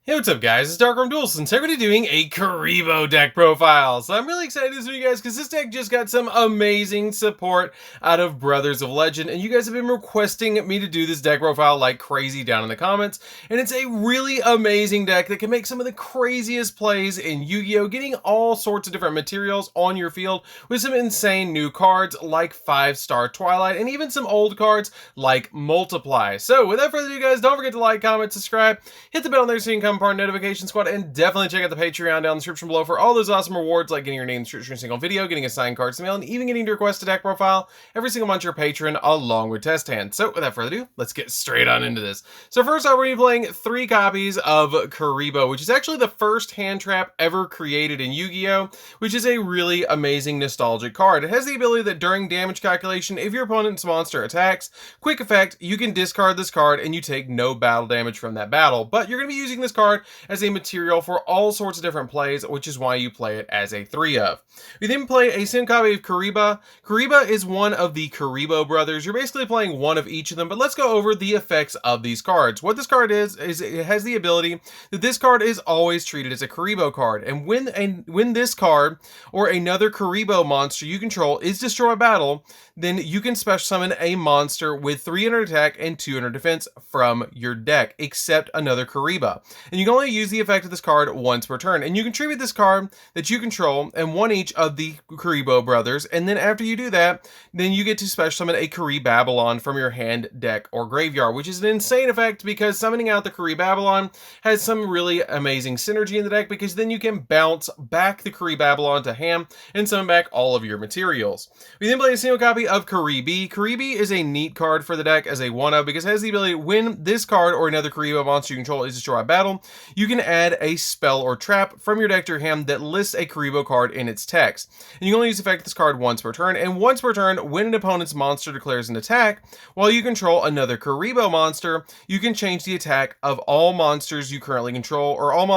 Hey, what's up guys, it's DarkArmedDuelist, and today we're doing a Kuriboh deck profile. So I'm really excited to show you guys because this deck just got some amazing support out of Brothers of Legend, and you guys have been requesting me to do this deck profile like crazy down in the comments. And it's a really amazing deck that can make some of the craziest plays in Yu-Gi-Oh! Getting all sorts of different materials on your field with some insane new cards like 5-star Twilight and even some old cards like Multiply. So without further ado guys, don't forget to like, comment, subscribe, hit the bell on there so you can come part of notification squad, and definitely check out the Patreon down in the description below for all those awesome rewards like getting your name in the description of a single video, getting a signed cards in the mail, and even getting to request a deck profile every single month you're a patron along with test hands. So without further ado, let's get straight on into this. So first off, we're going to be playing 3 copies of Kuriboh, which is actually the first hand trap ever created in Yu-Gi-Oh!, which is a really amazing nostalgic card. It has the ability that during damage calculation, if your opponent's monster attacks, quick effect, you can discard this card and you take no battle damage from that battle. But you're going to be using this card as a material for all sorts of different plays, which is why you play it as a 3 of. We then play a single copy of Kuriboh. Kuriboh is one of the Kuriboh brothers. You're basically playing one of each of them, but let's go over the effects of these cards. What this card is it has the ability that this card is always treated as a Kuriboh card, and when this card or another Kuriboh monster you control is destroyed by battle, then you can special summon a monster with 300 attack and 200 defense from your deck, except another Kuriboh. And you can only use the effect of this card once per turn, and you can tribute this card that you control and one each of the Kuriboh brothers, and then after you do that, then you get to special summon a Babylon from your hand, deck, or graveyard, which is an insane effect because summoning out the Babylon has some really amazing synergy in the deck, because then you can bounce back the Babylon to hand and summon back all of your materials. We then play a single copy of Kuriboh. Kuriboh is a neat card for the deck as a 1-of because it has the ability when this card or another Kuriboh monster you control is destroyed by battle, you can add a spell or trap from your deck to your hand that lists a Kuriboh card in its text. And you can only use the effect of this card once per turn, and once per turn, when an opponent's monster declares an attack, while you control another Kuriboh monster, you can change the attack of all monsters you currently control, or all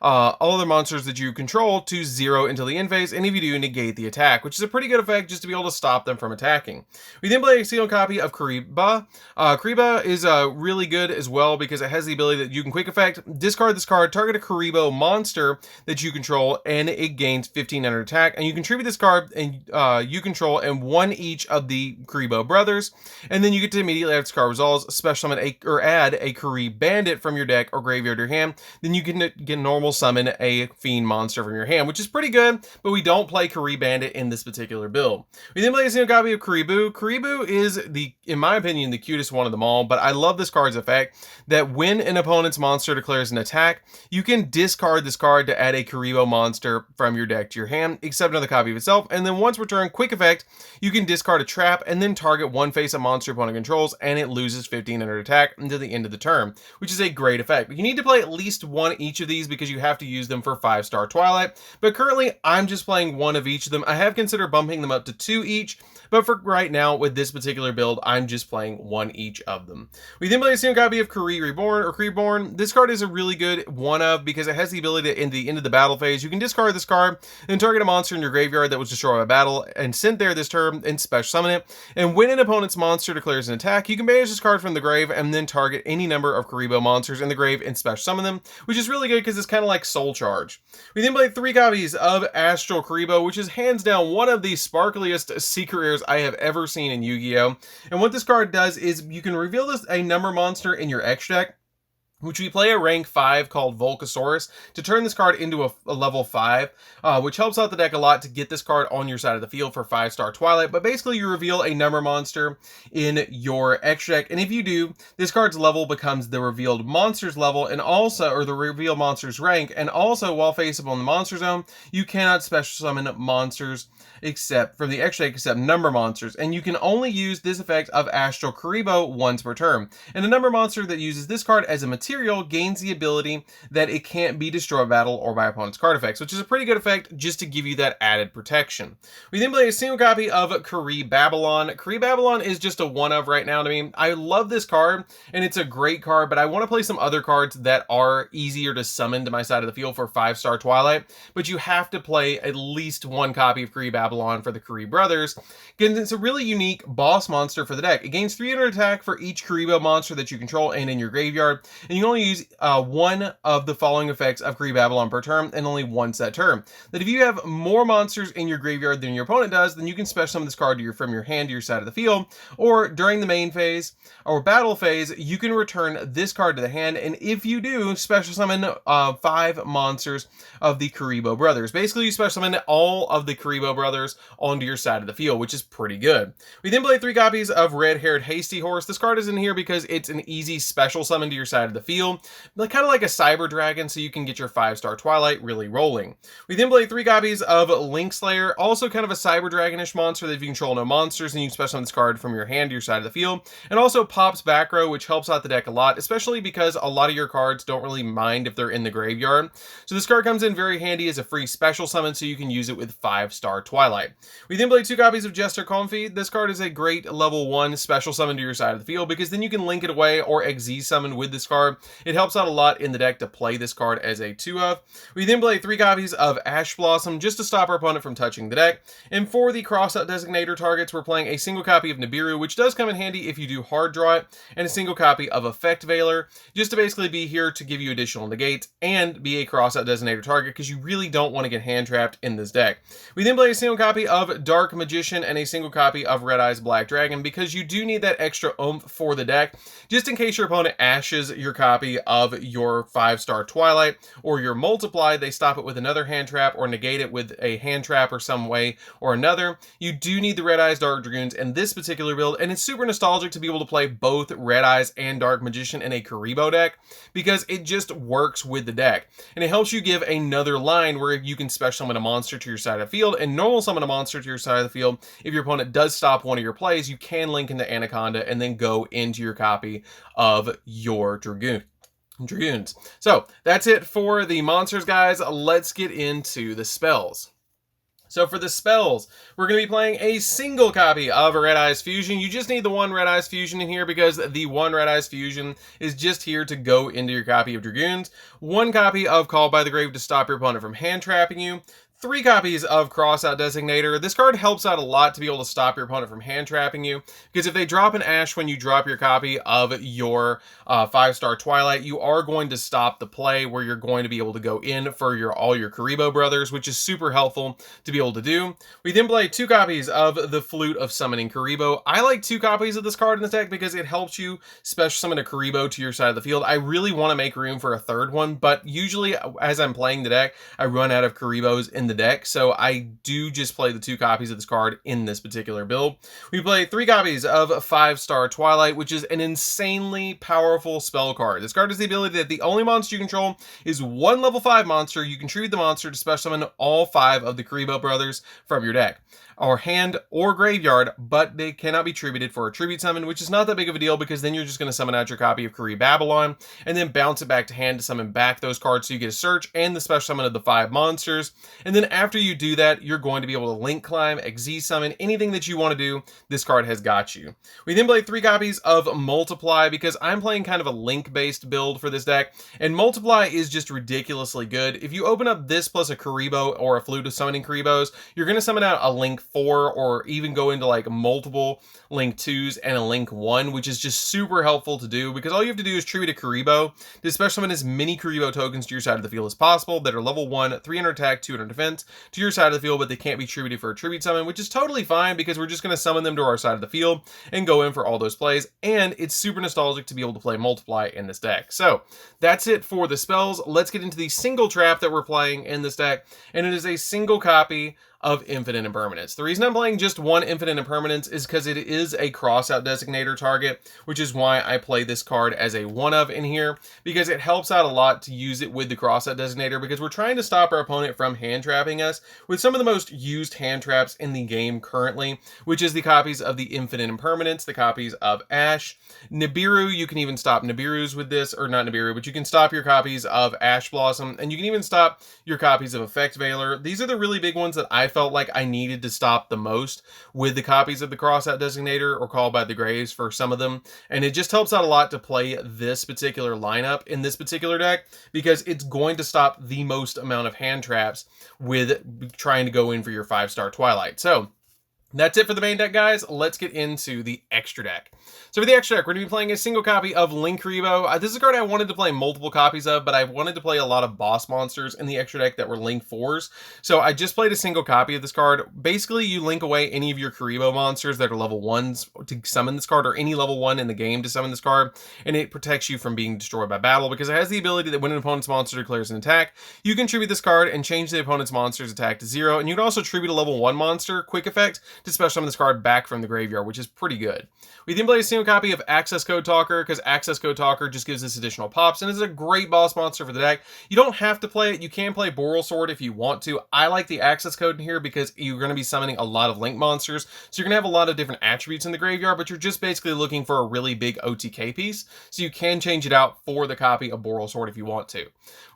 other monsters that you control, to 0 until the end phase, and if you do, negate the attack, which is a pretty good effect just to be able to stop them from attacking. We then play a single copy of Kuriboh. Kuriboh is really good as well because it has the ability that you can quick effect, discard this card, target a Kuriboh monster that you control, and it gains 1500 attack, and you contribute this card and you control and one each of the Kuriboh brothers, and then you get to immediately after this card resolves, special summon or add a Kuriboh bandit from your deck or graveyard to your hand. Then you can normal summon a fiend monster from your hand, which is pretty good, but we don't play Kuriboh bandit in this particular build. We then play a single copy of Kuriboh. Kuriboh is in my opinion, the cutest one of them all, but I love this card's effect that when an opponent's monster declares an attack, you can discard this card to add a Kuriboh monster from your deck to your hand, except another copy of itself, and then once per turn, quick effect, you can discard a trap and then target one face-up monster opponent controls, and it loses 1500 attack until the end of the turn, which is a great effect. You need to play at least one each of these because you have to use them for 5-star Twilight, but currently I'm just playing one of each of them. I have considered bumping them up to 2 each, but for right now with this particular build, I'm just playing one each of them. We then play a single copy of Kuriboh. This card is a really good 1-of because it has the ability to, in the end of the battle phase, you can discard this card and target a monster in your graveyard that was destroyed by battle and sent there this turn and special summon it. And when an opponent's monster declares an attack, you can banish this card from the grave and then target any number of Kuriboh monsters in the grave and special summon them, which is really good because it's kind of like Soul Charge. We then play 3 copies of Astral Kuriboh, which is hands down one of the sparkliest secret rares I have ever seen in Yu-Gi-Oh! And what this card does is you can reveal a number monster in your X deck, which we play a rank 5 called Volcasaurus to turn this card into a level 5, which helps out the deck a lot to get this card on your side of the field for 5-star Twilight. But basically you reveal a number monster in your X deck, and if you do, this card's level becomes the revealed monster's level, and also, or the revealed monster's rank, and also while face up on the monster zone, you cannot special summon monsters except from the X deck except number monsters, and you can only use this effect of Astral Kuriboh once per turn. And a number monster that uses this card as a material gains the ability that it can't be destroyed by battle or by opponent's card effects, which is a pretty good effect just to give you that added protection. We then play a single copy of Babylon. Babylon is just a 1-of right now to me. I love this card and it's a great card, but I want to play some other cards that are easier to summon to my side of the field for 5-star Twilight, but you have to play at least one copy of Babylon for the Kuriboh brothers. Again, it's a really unique boss monster for the deck. It gains 300 attack for each Kuriboh monster that you control and in your graveyard, and then you only use one of the following effects of Kuriboh per turn, and only once that turn. That if you have more monsters in your graveyard than your opponent does, then you can special summon this card from your hand to your side of the field, or during the main phase or battle phase, you can return this card to the hand, and if you do, special summon 5 monsters of the Kuriboh brothers. Basically, you special summon all of the Kuriboh brothers onto your side of the field, which is pretty good. We then play 3 copies of Red-Haired Hasty Horse. This card is in here because it's an easy special summon to your side of the field, kind of like a Cyber Dragon, so you can get your 5-star Twilight really rolling. We then play 3 copies of Link Slayer, also kind of a Cyber Dragonish monster that if you control no monsters, then you can special summon this card from your hand to your side of the field, and also pops back row, which helps out the deck a lot, especially because a lot of your cards don't really mind if they're in the graveyard. So this card comes in very handy as a free special summon, so you can use it with 5-star Twilight. We then play 2 copies of Jester Comfy. This card is a great level 1 special summon to your side of the field, because then you can link it away or XZ summon with this card. It helps out a lot in the deck to play this card as a 2 of. We then play 3 copies of Ash Blossom just to stop our opponent from touching the deck. And for the crossout designator targets, we're playing a single copy of Nibiru, which does come in handy if you do hard draw it, and a single copy of Effect Veiler, just to basically be here to give you additional negates and be a crossout designator target, because you really don't want to get hand trapped in this deck. We then play a single copy of Dark Magician and a single copy of Red Eyes Black Dragon, because you do need that extra oomph for the deck, just in case your opponent ashes your copy of your 5-star Twilight or your Multiply. They stop it with another hand trap or negate it with a hand trap or some way or another. You do need the Red Eyes Dark Dragoons in this particular build, and it's super nostalgic to be able to play both Red Eyes and Dark Magician in a Kuriboh deck, because it just works with the deck, and it helps you give another line where you can special summon a monster to your side of the field and normal summon a monster to your side of the field. If your opponent does stop one of your plays, you can link into Anaconda and then go into your copy of your Dragoons. So that's it for the monsters, guys. Let's get into the spells. So for the spells, we're going to be playing a single copy of Red Eyes Fusion. You just need the one Red Eyes Fusion in here, because the one Red Eyes Fusion is just here to go into your copy of Dragoons. 1 copy of Call by the Grave to stop your opponent from hand trapping you. 3 copies of Crossout Designator. This card helps out a lot to be able to stop your opponent from hand trapping you, because if they drop an Ash when you drop your copy of your 5-star Twilight, you are going to stop the play where you're going to be able to go in for all your Kuriboh brothers, which is super helpful to be able to do. We then play 2 copies of the Flute of Summoning Kuriboh. I like 2 copies of this card in the deck because it helps you special summon a Kuriboh to your side of the field. I really want to make room for a 3rd one, but usually as I'm playing the deck, I run out of Kuribohs in the deck, so I do just play the 2 copies of this card in this particular build. We play 3 copies of 5-star Twilight, which is an insanely powerful spell card. This card has the ability that the only monster you control is 1 level 5 monster. You contribute the monster to special summon all 5 of the Kuriboh brothers from your deck, or hand or graveyard, but they cannot be tributed for a tribute summon, which is not that big of a deal, because then you're just going to summon out your copy of Kuriboh and then bounce it back to hand to summon back those cards, so you get a search and the special summon of the 5 monsters. And then after you do that, you're going to be able to link climb, XZ summon, anything that you want to do, this card has got you. We then play 3 copies of Multiply, because I'm playing kind of a link-based build for this deck, and Multiply is just ridiculously good. If you open up this plus a Kuriboh or a Flute of Summoning Kuribohs, you're going to summon out a Link 4, or even go into like multiple Link 2s and a Link 1, which is just super helpful to do, because all you have to do is tribute a Kuriboh to special summon as many Kuriboh tokens to your side of the field as possible that are level 1, 300 attack, 200 defense to your side of the field, but they can't be tributed for a tribute summon, which is totally fine, because we're just going to summon them to our side of the field and go in for all those plays, and it's super nostalgic to be able to play Multiply in this deck. So that's it for the spells. Let's get into the single trap that we're playing in this deck, and it is a single copy of Infinite Impermanence. The reason I'm playing just 1 Infinite Impermanence is because it is a crossout designator target, which is why I play this card as a 1 of in here, because it helps out a lot to use it with the crossout designator, because we're trying to stop our opponent from hand trapping us with some of the most used hand traps in the game currently, which is the copies of the Infinite Impermanence, the copies of Ash, Nibiru. You can even stop Nibirus with this, or not Nibiru, but you can stop your copies of Ash Blossom, and you can even stop your copies of Effect Veiler. These are the really big ones that I felt like I needed to stop the most with the copies of the Crossout Designator or Call by the Graves for some of them, and it just helps out a lot to play this particular lineup in this particular deck, because it's going to stop the most amount of hand traps with trying to go in for your 5-star Twilight. So That's it for the main deck, guys. Let's get into the extra deck. So for the extra deck, we're going to be playing a single copy of Link Kuriboh. This is a card I wanted to play multiple copies of, but I wanted to play a lot of boss monsters in the extra deck that were Link 4s. So I just played a single copy of this card. Basically, you link away any of your Kuriboh monsters that are level 1s to summon this card, or any level 1 in the game to summon this card, and it protects you from being destroyed by battle, because it has the ability that when an opponent's monster declares an attack, you can tribute this card and change the opponent's monster's attack to 0, and you can also tribute a level 1 monster, quick effect, to special summon this card back from the graveyard, which is pretty good. We then play a single copy of Access Code Talker, because Access Code Talker just gives us additional pops, and is a great boss monster for the deck. You don't have to play it. You can play Boral Sword if you want to. I like the Access Code in here because you're going to be summoning a lot of Link monsters, so you're going to have a lot of different attributes in the graveyard, but you're just basically looking for a really big OTK piece, so you can change it out for the copy of Boral Sword if you want to.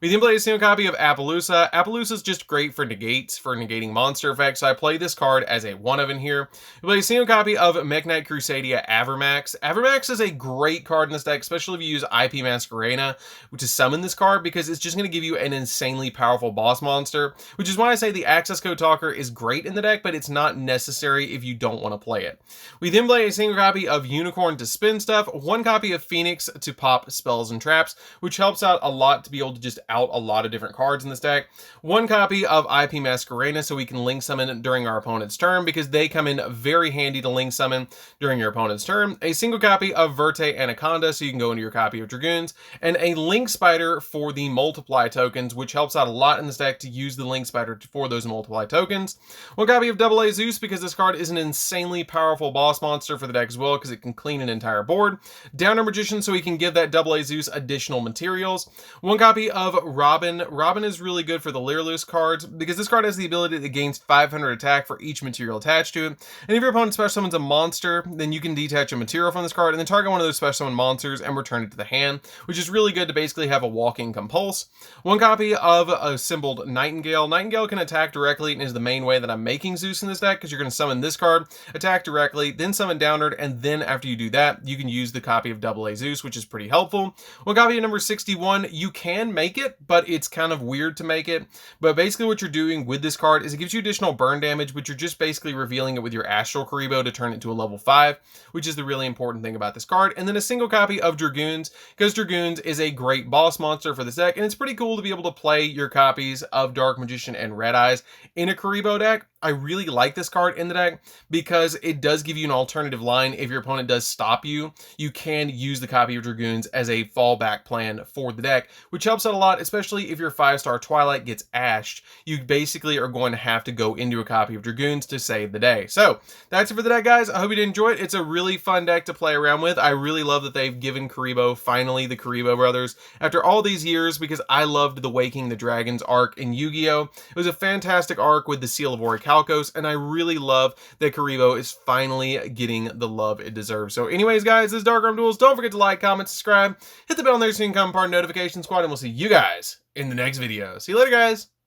We then play a single copy of Appaloosa. Appaloosa is just great for negates, for negating monster effects, so I play this card as a one of in here. We play a single copy of Mekk-Knight Crusadia Avermax. Avermax is a great card in this deck, especially if you use IP Masquerena to summon this card, because it's just going to give you an insanely powerful boss monster, which is why I say the Access Code Talker is great in the deck, but it's not necessary if you don't want to play it. We then play a single copy of Unicorn to spin stuff, one copy of Phoenix to pop spells and traps, which helps out a lot to be able to just out a lot of different cards in this deck. One copy of IP Masquerena so we can link summon during our opponent's turn, because they come in very handy to link summon during your opponent's turn. A single copy of Verte Anaconda so you can go into your copy of Dragoons, and a Link Spider for the multiply tokens, which helps out a lot in this deck to use the Link Spider for those multiply tokens. One copy of AA Zeus, because this card is an insanely powerful boss monster for the deck as well, because it can clean an entire board. Downer Magician so we can give that AA Zeus additional materials. One copy of Robin. Robin is really good for the Leerloose cards, because this card has the ability that gains 500 attack for each material attached to it. And if your opponent special summons a monster, then you can detach a material from this card and then target one of those special summon monsters and return it to the hand, which is really good to basically have a walking compulse. One copy of a symboled Nightingale. Nightingale can attack directly and is the main way that I'm making Zeus in this deck, because you're going to summon this card, attack directly, then summon Downard, and then after you do that, you can use the copy of AA Zeus, which is pretty helpful. One copy of number 61, you can make it, but it's kind of weird to make it. But basically what you're doing with this card is it gives you additional burn damage, but you're just basically revealing it with your Astral Kuriboh to turn it to a level 5, which is the really important thing about this card. And then a single copy of Dragoons, because Dragoons is a great boss monster for this deck, and it's pretty cool to be able to play your copies of Dark Magician and Red Eyes in a Kuriboh deck. I really like this card in the deck because it does give you an alternative line. If your opponent does stop you, you can use the copy of Dragoons as a fallback plan for the deck, which helps out a lot, especially if your 5-star Twilight gets ashed. You basically are going to have to go into a copy of Dragoons to save the day. So that's it for the deck, guys. I hope you did enjoy it. It's a really fun deck to play around with. I really love that they've given Kuriboh, finally, the Kuriboh brothers, after all these years, because I loved the Waking the Dragons arc in Yu-Gi-Oh! It was a fantastic arc with the Seal of Orichalcos, and I really love that Kuriboh is finally getting the love it deserves. So anyways, guys, this is DarkArmedDuelist. Don't forget to like, comment, subscribe, hit the bell on there so you can become part of the notification squad, and we'll see you guys in the next video. See you later, guys.